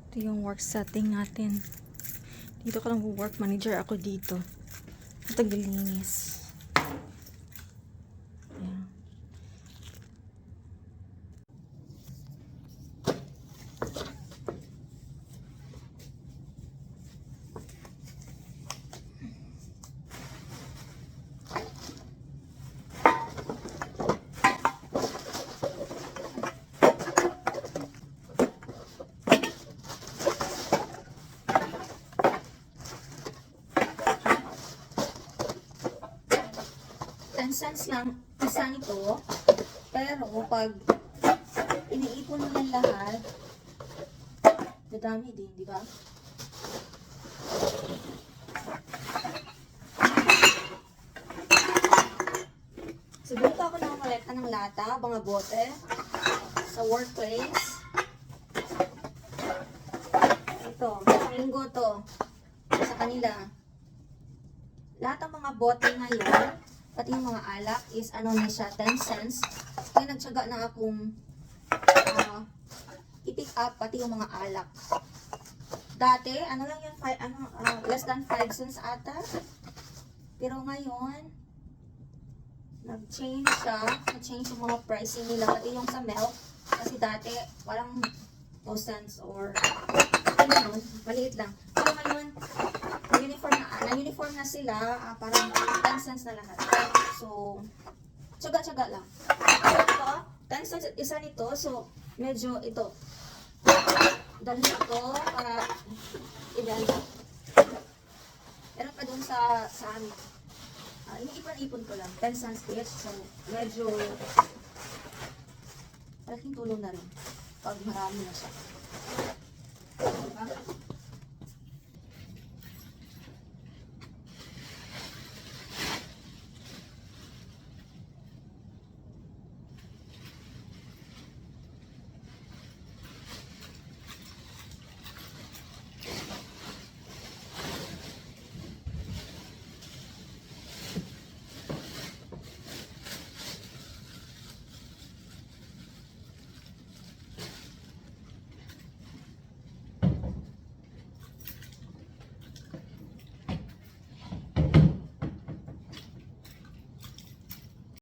Ito yung work setting natin. Dito ko lang work manager ako dito. Ito taglilinis. Ayan. $0.10 lang isa nito, pero pag iniipon mo yan lahat, dadami din, di ba? So, dito ako nakakolekta ng lata, mga bote, sa workplace. Ito, sa linggo to, sa kanila. Lahat ng mga bote ngayon, pati yung mga alak is ano na siya, 10 cents. Kaya nagtsaga na akong i-pick up pati yung mga alak. Dati, ano lang yun, less than 5 cents ata. Pero ngayon, nag-change siya. Nag-change yung mga pricing nila, pati yung sa milk. Kasi dati, parang 2 cents or ano, maliit lang. Pero ngayon, na-uniform na sila, parang 10 cents na lahat. So, tsaga-tsaga lang. Ito, 10 cents isa nito, so, medyo ito. Dali ito para ibenta. Meron pa dun sa amin. Iniipon-ipon ko lang, 10 cents each, so, medyo malaking tulong na rin pag marami na siya.